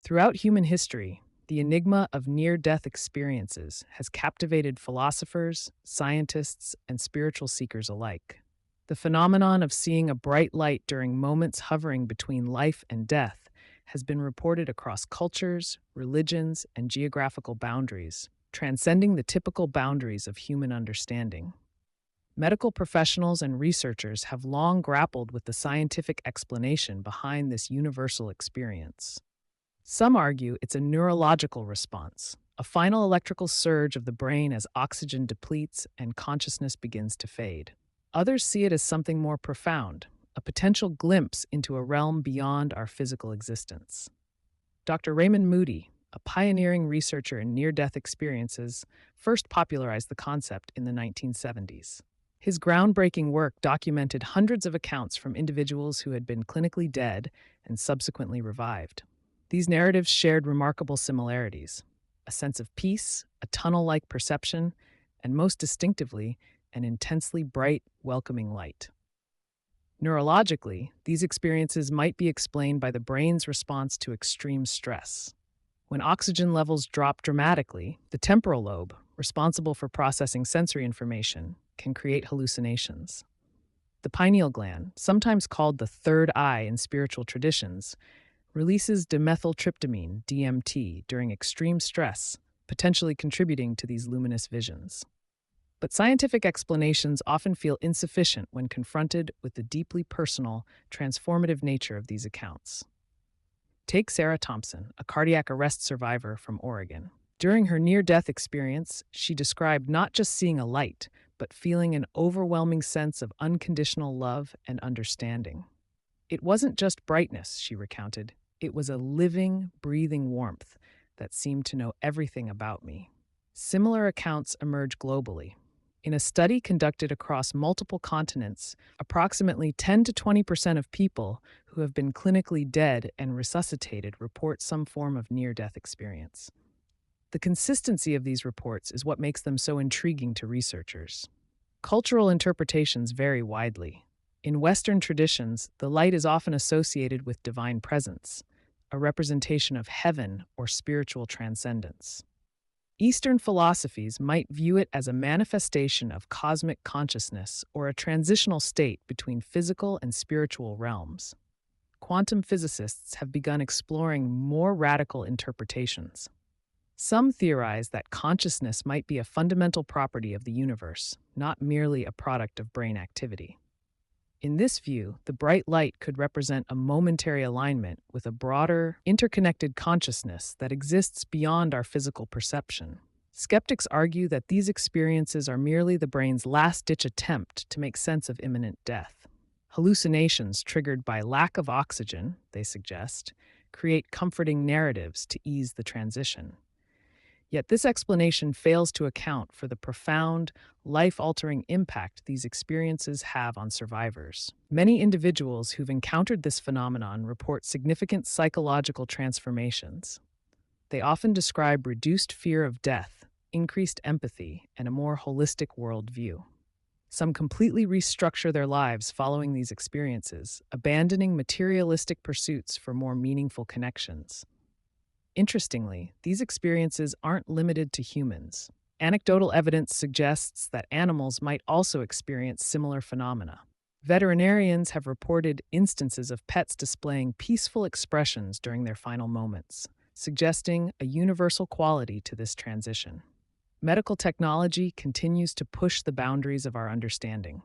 Throughout human history, the enigma of near death experiences has captivated philosophers, scientists, and spiritual seekers alike. The phenomenon of seeing a bright light during moments hovering between life and death has been reported across cultures, religions, and geographical boundaries, transcending the typical boundaries of human understanding. Medical professionals and researchers have long grappled with the scientific explanation behind this universal experience. Some argue it's a neurological response, a final electrical surge of the brain as oxygen depletes and consciousness begins to fade. Others see it as something more profound, a potential glimpse into a realm beyond our physical existence. Dr. Raymond Moody, a pioneering researcher in near death experiences, first popularized the concept in the 1970s. His groundbreaking work documented hundreds of accounts from individuals who had been clinically dead and subsequently revived. These narratives shared remarkable similarities: a sense of peace, a tunnel like perception, and most distinctively, an intensely bright, welcoming light. Neurologically, these experiences might be explained by the brain's response to extreme stress. When oxygen levels drop dramatically, the temporal lobe, responsible for processing sensory information, can create hallucinations. The pineal gland, sometimes called the third eye in spiritual traditions, releases dimethyltryptamine, DMT, during extreme stress, potentially contributing to these luminous visions. But scientific explanations often feel insufficient when confronted with the deeply personal, transformative nature of these accounts. Take Sarah Thompson, a cardiac arrest survivor from Oregon. During her near-death experience, she described not just seeing a light, but feeling an overwhelming sense of unconditional love and understanding. It wasn't just brightness, she recounted. It was a living, breathing warmth that seemed to know everything about me. Similar accounts emerge globally. In a study conducted across multiple continents, approximately 10 to 20% of people who have been clinically dead and resuscitated report some form of near-death experience. The consistency of these reports is what makes them so intriguing to researchers. Cultural interpretations vary widely. In Western traditions, the light is often associated with divine presence, a representation of heaven or spiritual transcendence. Eastern philosophies might view it as a manifestation of cosmic consciousness or a transitional state between physical and spiritual realms. Quantum physicists have begun exploring more radical interpretations. Some theorize that consciousness might be a fundamental property of the universe, not merely a product of brain activity. In this view, the bright light could represent a momentary alignment with a broader, interconnected consciousness that exists beyond our physical perception. Skeptics argue that these experiences are merely the brain's last-ditch attempt to make sense of imminent death. Hallucinations triggered by lack of oxygen, they suggest, create comforting narratives to ease the transition. Yet this explanation fails to account for the profound, life-altering impact these experiences have on survivors. Many individuals who've encountered this phenomenon report significant psychological transformations. They often describe reduced fear of death, increased empathy, and a more holistic worldview. Some completely restructure their lives following these experiences, abandoning materialistic pursuits for more meaningful connections. Interestingly, these experiences aren't limited to humans. Anecdotal evidence suggests that animals might also experience similar phenomena. Veterinarians have reported instances of pets displaying peaceful expressions during their final moments, suggesting a universal quality to this transition. Medical technology continues to push the boundaries of our understanding.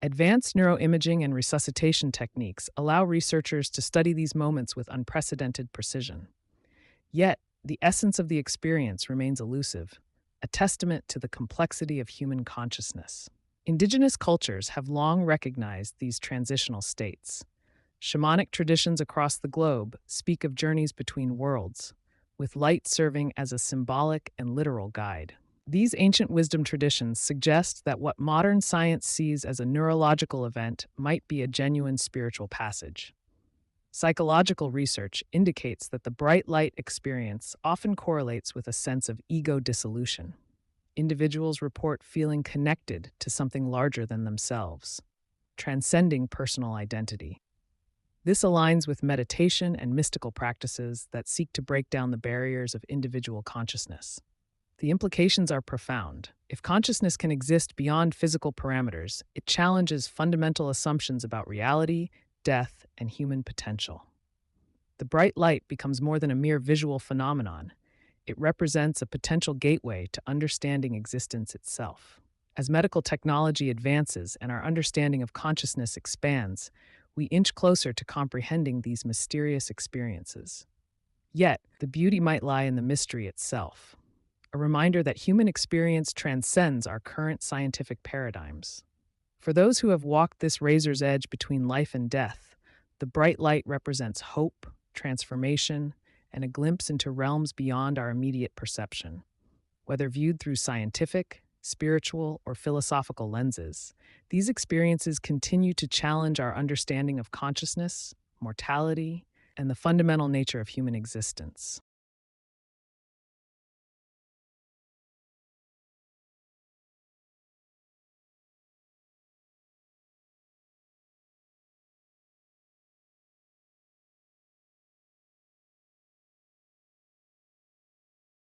Advanced neuroimaging and resuscitation techniques allow researchers to study these moments with unprecedented precision. Yet, the essence of the experience remains elusive, a testament to the complexity of human consciousness. Indigenous cultures have long recognized these transitional states. Shamanic traditions across the globe speak of journeys between worlds, with light serving as a symbolic and literal guide. These ancient wisdom traditions suggest that what modern science sees as a neurological event might be a genuine spiritual passage. Psychological research indicates that the bright light experience often correlates with a sense of ego dissolution. Individuals report feeling connected to something larger than themselves, transcending personal identity. This aligns with meditation and mystical practices that seek to break down the barriers of individual consciousness. The implications are profound. If consciousness can exist beyond physical parameters, it challenges fundamental assumptions about reality, death, and human potential. The bright light becomes more than a mere visual phenomenon. It represents a potential gateway to understanding existence itself. As medical technology advances and our understanding of consciousness expands, we inch closer to comprehending these mysterious experiences. Yet, the beauty might lie in the mystery itself, a reminder that human experience transcends our current scientific paradigms. For those who have walked this razor's edge between life and death, the bright light represents hope, transformation, and a glimpse into realms beyond our immediate perception. Whether viewed through scientific, spiritual, or philosophical lenses, these experiences continue to challenge our understanding of consciousness, mortality, and the fundamental nature of human existence.